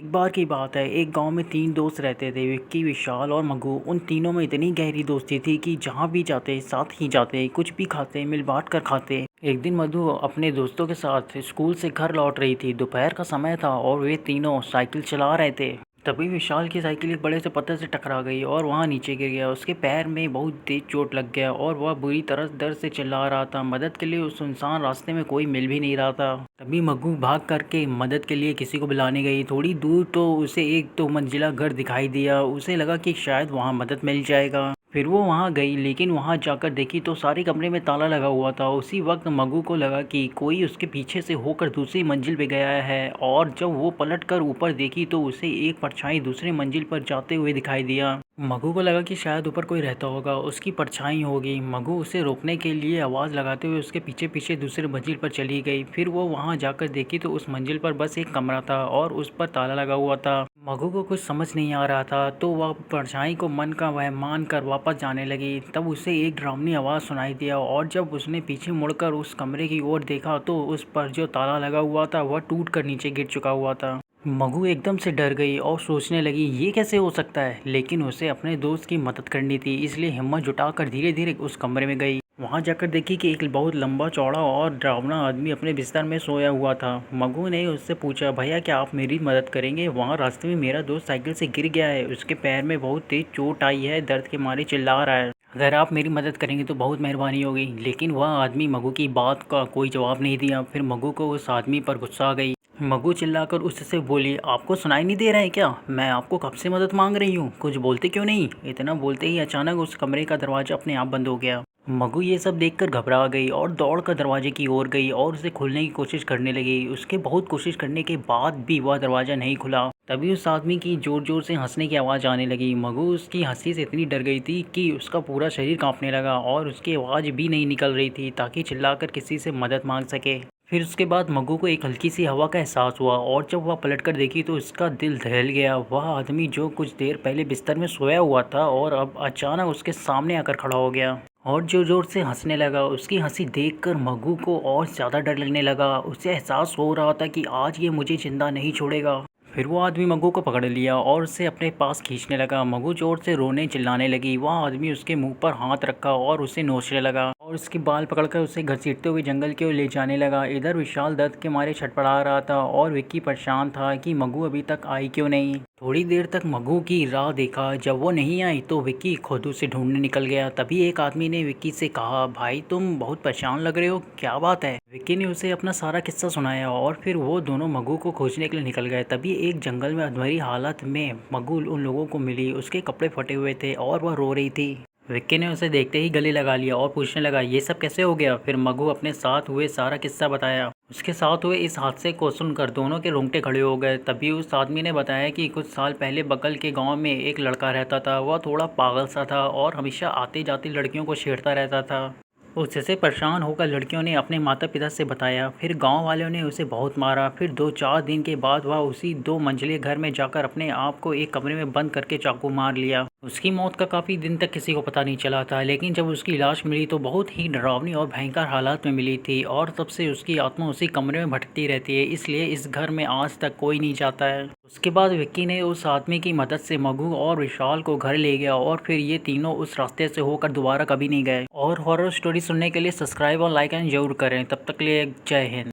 एक बार की बात है, एक गांव में तीन दोस्त रहते थे, विक्की, विशाल और मगू। उन तीनों में इतनी गहरी दोस्ती थी कि जहाँ भी जाते साथ ही जाते, कुछ भी खाते मिल बांट कर खाते। एक दिन मधु अपने दोस्तों के साथ स्कूल से घर लौट रही थी। दोपहर का समय था और वे तीनों साइकिल चला रहे थे। तभी विशाल की साइकिल एक बड़े से पत्थर से टकरा गई और वहाँ नीचे गिर गया। उसके पैर में बहुत तेज चोट लग गया और वह बुरी तरह दर्द से चिल्ला रहा था। मदद के लिए उस सुनसान रास्ते में कोई मिल भी नहीं रहा था। तभी मग्गू भाग करके मदद के लिए किसी को बुलाने गई। थोड़ी दूर तो उसे एक दो मंजिला घर दिखाई दिया। उसे लगा कि शायद वहाँ मदद मिल जाएगा। फिर वो वहाँ गई, लेकिन वहाँ जाकर देखी तो सारे कमरे में ताला लगा हुआ था। उसी वक्त मग्गू को लगा कि कोई उसके पीछे से होकर दूसरी मंजिल पे गया है, और जब वो पलट कर ऊपर देखी तो उसे एक परछाई दूसरी मंजिल पर जाते हुए दिखाई दिया। मग्गू को लगा कि शायद ऊपर कोई रहता होगा, उसकी परछाई होगी। मग्गू उसे रोकने के लिए आवाज़ लगाते हुए उसके पीछे पीछे दूसरी मंजिल पर चली गई। फिर वो वहाँ जाकर देखी तो उस मंजिल पर बस एक कमरा था और उस पर ताला लगा हुआ था। मग्गू को कुछ समझ नहीं आ रहा था, तो वह परछाई को मन का वह मान कर वापस जाने लगी। तब उसे एक डरावनी आवाज़ सुनाई दिया, और जब उसने पीछे मुड़कर उस कमरे की ओर देखा तो उस पर जो ताला लगा हुआ था वह टूट कर नीचे गिर चुका हुआ था। मगू एकदम से डर गई और सोचने लगी ये कैसे हो सकता है, लेकिन उसे अपने दोस्त की मदद करनी थी, इसलिए हिम्मत जुटाकर धीरे धीरे उस कमरे में गई। वहां जाकर देखी कि एक बहुत लंबा चौड़ा और डरावना आदमी अपने बिस्तर में सोया हुआ था। मगू ने उससे पूछा, भैया क्या आप मेरी मदद करेंगे? वहाँ रास्ते में मेरा दोस्त साइकिल से गिर गया है, उसके पैर में बहुत तेज चोट आई है, दर्द के मारे चिल्ला रहा है। अगर आप मेरी मदद करेंगे तो बहुत मेहरबानी होगी। लेकिन वह आदमी मगू की बात का कोई जवाब नहीं दिया। फिर मगू को उस आदमी पर गुस्सा आ गई। मगू चिल्लाकर उससे बोली, आपको सुनाई नहीं दे रहा है क्या? मैं आपको कब से मदद मांग रही हूँ, कुछ बोलते क्यों नहीं? इतना बोलते ही अचानक उस कमरे का दरवाजा अपने आप बंद हो गया। मगू ये सब देखकर घबरा गई और दौड़कर दरवाजे की ओर गई और उसे खोलने की कोशिश करने लगी। उसके बहुत कोशिश करने के बाद भी वह दरवाजा नहीं खुला। तभी उस आदमी की जोर जोर से हंसने की आवाज़ आने लगी। मगू उसकी हंसी से इतनी डर गई थी कि उसका पूरा शरीर कांपने लगा और उसकी आवाज़ भी नहीं निकल रही थी ताकि चिल्लाकर किसी से मदद मांग सके। फिर उसके बाद मग्गू को एक हल्की सी हवा का एहसास हुआ, और जब वह पलटकर देखी तो उसका दिल दहल गया। वह आदमी जो कुछ देर पहले बिस्तर में सोया हुआ था और अब अचानक उसके सामने आकर खड़ा हो गया और जोर जोर से हंसने लगा। उसकी हंसी देखकर मग्गू को और ज़्यादा डर लगने लगा। उसे एहसास हो रहा था कि आज ये मुझे जिंदा नहीं छोड़ेगा। फिर वो आदमी मग्गू को पकड़ लिया और उसे अपने पास खींचने लगा। मग्गू जोर से रोने चिल्लाने लगी। वह आदमी उसके मुंह पर हाथ रखा और उसे नोचने लगा और उसके बाल पकड़कर उसे घसीटते हुए जंगल की ओर ले जाने लगा। इधर विशाल दर्द के मारे छटपटा रहा था और विक्की परेशान था कि मग्गू अभी तक आई क्यों नहीं। थोड़ी देर तक मग्गू की राह देखा। जब वो नहीं आई तो विक्की खुद उसे ढूंढने निकल गया। तभी एक आदमी ने विक्की से कहा, भाई तुम बहुत परेशान लग रहे हो, क्या बात है? विक्की ने उसे अपना सारा किस्सा सुनाया और फिर वो दोनों मग्गू को खोजने के लिए निकल गए। तभी एक जंगल में अधमरी हालत में मग्गू उन लोगों को मिली। उसके कपड़े फटे हुए थे और वह रो रही थी। विक्की ने उसे देखते ही गले लगा लिया और पूछने लगा, ये सब कैसे हो गया? फिर मग्गू अपने साथ हुए सारा किस्सा बताया। उसके साथ हुए इस हादसे को सुनकर दोनों के रोंगटे खड़े हो गए। तभी उस आदमी ने बताया कि कुछ साल पहले बगल के गांव में एक लड़का रहता था। वह थोड़ा पागल सा था और हमेशा आते जाते लड़कियों को छेड़ता रहता था। उससे परेशान होकर लड़कियों ने अपने माता पिता से बताया। फिर गांव वालों ने उसे बहुत मारा। फिर 2-4 दिन के बाद वह उसी 2 मंजिले घर में जाकर अपने आप को एक कमरे में बंद करके चाकू मार लिया। उसकी मौत का काफ़ी दिन तक किसी को पता नहीं चला था, लेकिन जब उसकी लाश मिली तो बहुत ही डरावनी और भयंकर हालात में मिली थी, और तब से उसकी आत्मा उसी कमरे में भटकती रहती है। इसलिए इस घर में आज तक कोई नहीं जाता है। उसके बाद विक्की ने उस आदमी की मदद से मगू और विशाल को घर ले गया, और फिर ये तीनों उस रास्ते से होकर दोबारा कभी नहीं गए। और हॉरर स्टोरी सुनने के लिए सब्सक्राइब और लाइक एंड जरूर करें। तब तक के लिए जय हिंद।